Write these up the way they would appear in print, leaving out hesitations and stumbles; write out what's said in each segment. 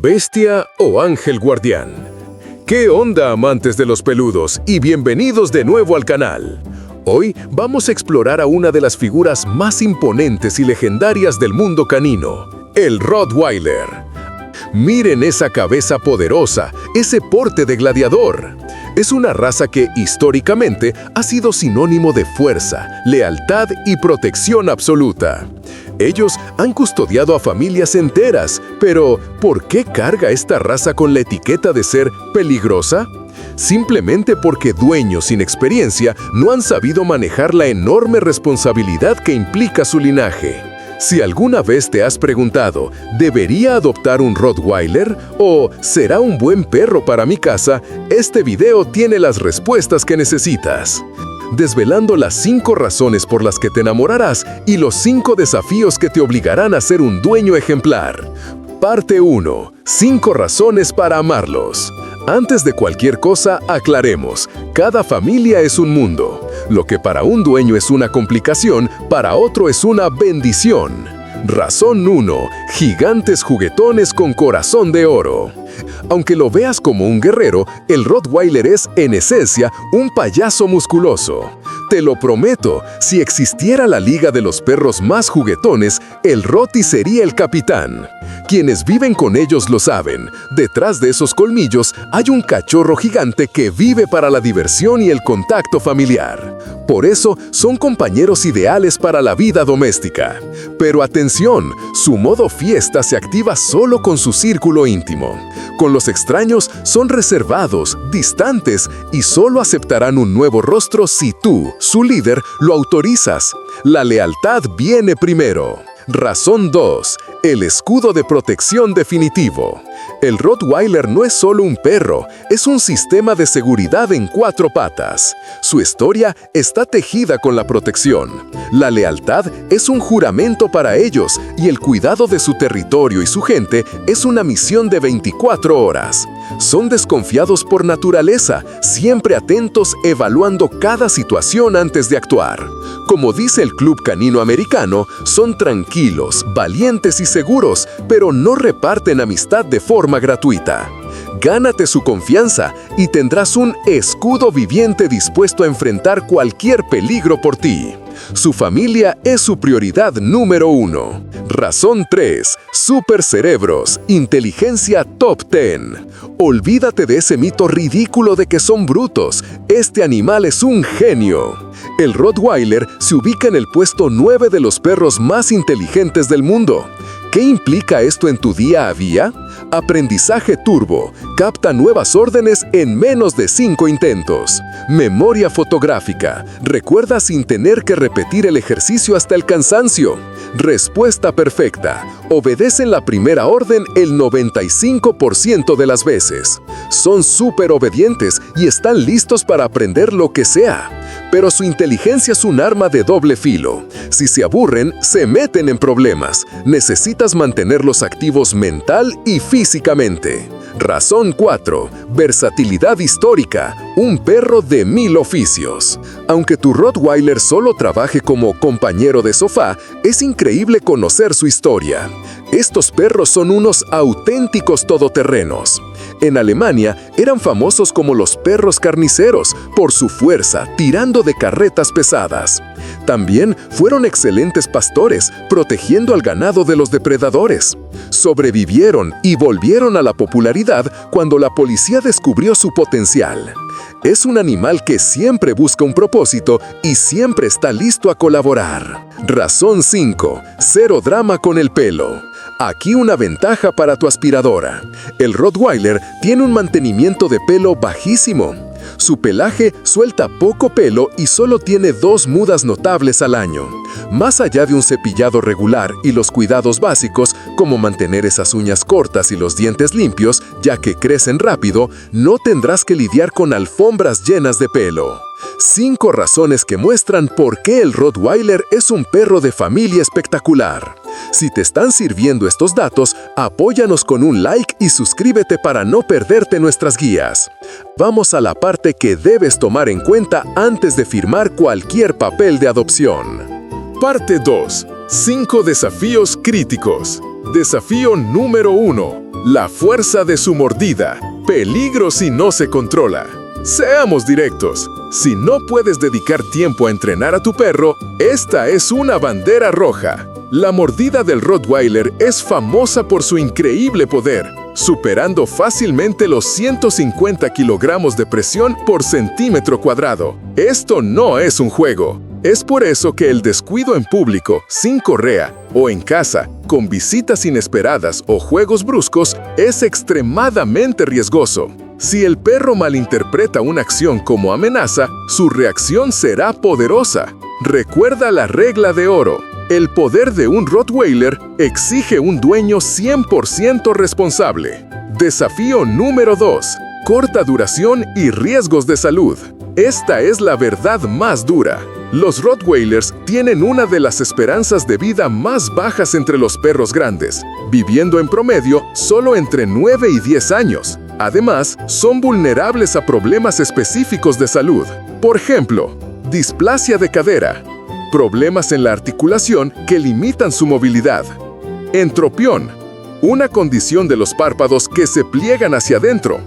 ¿Bestia o ángel guardián? ¿Qué onda, amantes de los peludos? Y bienvenidos de nuevo al canal. Hoy vamos a explorar a una de las figuras más imponentes y legendarias del mundo canino, el Rottweiler. Miren esa cabeza poderosa, ese porte de gladiador. Es una raza que, históricamente, ha sido sinónimo de fuerza, lealtad y protección absoluta. Ellos han custodiado a familias enteras, pero ¿por qué carga esta raza con la etiqueta de ser peligrosa? Simplemente porque dueños sin experiencia no han sabido manejar la enorme responsabilidad que implica su linaje. Si alguna vez te has preguntado, ¿debería adoptar un Rottweiler? ¿O será un buen perro para mi casa? Este video tiene las respuestas que necesitas. Desvelando las 5 razones por las que te enamorarás y los 5 desafíos que te obligarán a ser un dueño ejemplar. Parte 1. 5 razones para amarlos. Antes de cualquier cosa, aclaremos, cada familia es un mundo. Lo que para un dueño es una complicación, para otro es una bendición. Razón 1. Gigantes juguetones con corazón de oro. Aunque lo veas como un guerrero, el Rottweiler es, en esencia, un payaso musculoso. Te lo prometo, si existiera la liga de los perros más juguetones, el Rotti sería el capitán. Quienes viven con ellos lo saben, detrás de esos colmillos hay un cachorro gigante que vive para la diversión y el contacto familiar. Por eso, son compañeros ideales para la vida doméstica. Pero atención, su modo fiesta se activa solo con su círculo íntimo. Con los extraños son reservados, distantes y solo aceptarán un nuevo rostro si tú, su líder, lo autorizas. La lealtad viene primero. Razón 2. El escudo de protección definitivo. El Rottweiler no es solo un perro, es un sistema de seguridad en 4 patas. Su historia está tejida con la protección. La lealtad es un juramento para ellos y el cuidado de su territorio y su gente es una misión de 24 horas. Son desconfiados por naturaleza, siempre atentos evaluando cada situación antes de actuar. Como dice el Club Canino Americano, son tranquilos, valientes y seguros, pero no reparten amistad de forma gratuita. Gánate su confianza y tendrás un escudo viviente dispuesto a enfrentar cualquier peligro por ti. Su familia es su prioridad número 1. Razón 3. Supercerebros, inteligencia top 10. Olvídate de ese mito ridículo de que son brutos. Este animal es un genio. El Rottweiler se ubica en el puesto 9 de los perros más inteligentes del mundo. ¿Qué implica esto en tu día a día? Aprendizaje turbo. Capta nuevas órdenes en menos de 5 intentos. Memoria fotográfica. Recuerda sin tener que repetir el ejercicio hasta el cansancio. Respuesta perfecta. Obedecen la primera orden el 95% de las veces. Son súper obedientes y están listos para aprender lo que sea. Pero su inteligencia es un arma de doble filo. Si se aburren, se meten en problemas. Necesitas mantenerlos activos mental y físicamente. Razón 4. Versatilidad histórica. Un perro de 1000 oficios. Aunque tu Rottweiler solo trabaje como compañero de sofá, es increíble conocer su historia. Estos perros son unos auténticos todoterrenos. En Alemania eran famosos como los perros carniceros por su fuerza tirando de carretas pesadas. También fueron excelentes pastores, protegiendo al ganado de los depredadores. Sobrevivieron y volvieron a la popularidad cuando la policía descubrió su potencial. Es un animal que siempre busca un propósito y siempre está listo a colaborar. Razón 5. Cero drama con el pelo. Aquí una ventaja para tu aspiradora. El Rottweiler tiene un mantenimiento de pelo bajísimo. Su pelaje suelta poco pelo y solo tiene 2 mudas notables al año. Más allá de un cepillado regular y los cuidados básicos, como mantener esas uñas cortas y los dientes limpios, ya que crecen rápido, no tendrás que lidiar con alfombras llenas de pelo. 5 razones que muestran por qué el Rottweiler es un perro de familia espectacular. Si te están sirviendo estos datos, apóyanos con un like y suscríbete para no perderte nuestras guías. Vamos a la parte que debes tomar en cuenta antes de firmar cualquier papel de adopción. Parte 2. 5 desafíos críticos. Desafío número 1. La fuerza de su mordida. Peligro si no se controla. Seamos directos. Si no puedes dedicar tiempo a entrenar a tu perro, esta es una bandera roja. La mordida del Rottweiler es famosa por su increíble poder, superando fácilmente los 150 kilogramos de presión por centímetro cuadrado. Esto no es un juego. Es por eso que el descuido en público, sin correa, o en casa, con visitas inesperadas o juegos bruscos, es extremadamente riesgoso. Si el perro malinterpreta una acción como amenaza, su reacción será poderosa. Recuerda la regla de oro. El poder de un Rottweiler exige un dueño 100% responsable. Desafío número 2. Corta duración y riesgos de salud. Esta es la verdad más dura. Los Rottweilers tienen una de las esperanzas de vida más bajas entre los perros grandes, viviendo en promedio solo entre 9 y 10 años. Además, son vulnerables a problemas específicos de salud. Por ejemplo, displasia de cadera, problemas en la articulación que limitan su movilidad, entropión, una condición de los párpados que se pliegan hacia adentro,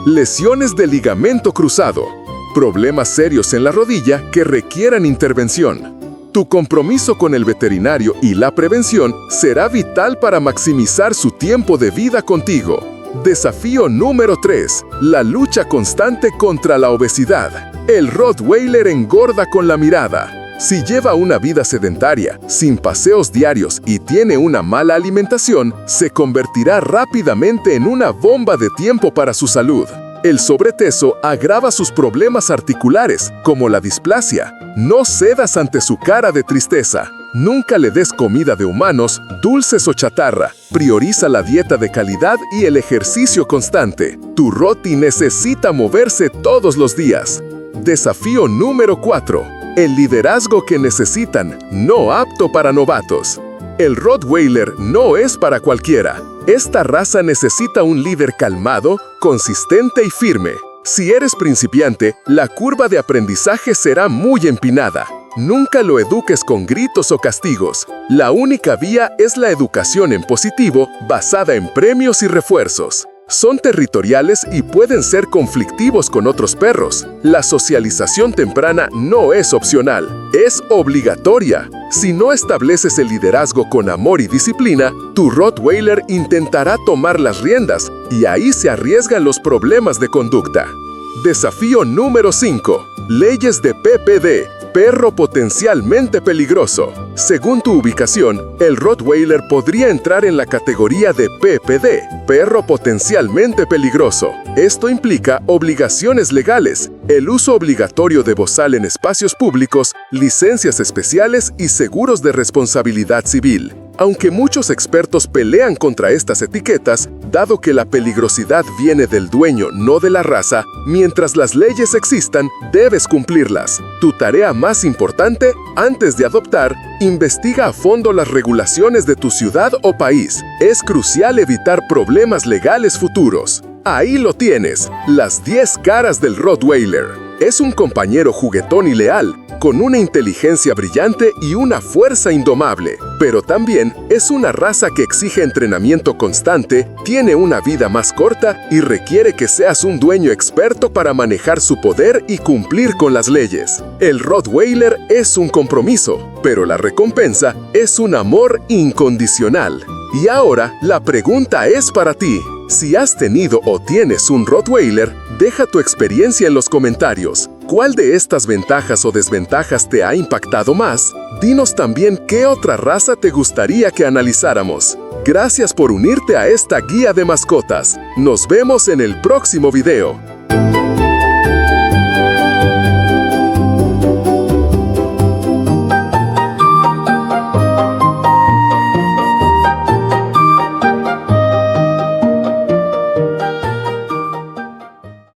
lesiones de ligamento cruzado, problemas serios en la rodilla que requieran intervención. Tu compromiso con el veterinario y la prevención será vital para maximizar su tiempo de vida contigo. Desafío número 3. La lucha constante contra la obesidad. El Rottweiler engorda con la mirada. Si lleva una vida sedentaria, sin paseos diarios y tiene una mala alimentación, se convertirá rápidamente en una bomba de tiempo para su salud. El sobrepeso agrava sus problemas articulares, como la displasia. No cedas ante su cara de tristeza. Nunca le des comida de humanos, dulces o chatarra. Prioriza la dieta de calidad y el ejercicio constante. Tu Rotti necesita moverse todos los días. Desafío número 4. El liderazgo que necesitan, no apto para novatos. El Rottweiler no es para cualquiera. Esta raza necesita un líder calmado, consistente y firme. Si eres principiante, la curva de aprendizaje será muy empinada. Nunca lo eduques con gritos o castigos. La única vía es la educación en positivo, basada en premios y refuerzos. Son territoriales y pueden ser conflictivos con otros perros. La socialización temprana no es opcional, es obligatoria. Si no estableces el liderazgo con amor y disciplina, tu Rottweiler intentará tomar las riendas y ahí se arriesgan los problemas de conducta. Desafío número 5. Leyes de PPD. Perro potencialmente peligroso. Según tu ubicación, el Rottweiler podría entrar en la categoría de PPD, perro potencialmente peligroso. Esto implica obligaciones legales, el uso obligatorio de bozal en espacios públicos, licencias especiales y seguros de responsabilidad civil. Aunque muchos expertos pelean contra estas etiquetas, dado que la peligrosidad viene del dueño, no de la raza, mientras las leyes existan, debes cumplirlas. Tu tarea más importante, antes de adoptar, investiga a fondo las regulaciones de tu ciudad o país. Es crucial evitar problemas legales futuros. Ahí lo tienes, las 10 caras del Rottweiler. Es un compañero juguetón y leal, con una inteligencia brillante y una fuerza indomable. Pero también es una raza que exige entrenamiento constante, tiene una vida más corta y requiere que seas un dueño experto para manejar su poder y cumplir con las leyes. El Rottweiler es un compromiso, pero la recompensa es un amor incondicional. Y ahora, la pregunta es para ti. Si has tenido o tienes un Rottweiler, deja tu experiencia en los comentarios. ¿Cuál de estas ventajas o desventajas te ha impactado más? Dinos también qué otra raza te gustaría que analizáramos. Gracias por unirte a esta guía de mascotas. Nos vemos en el próximo video.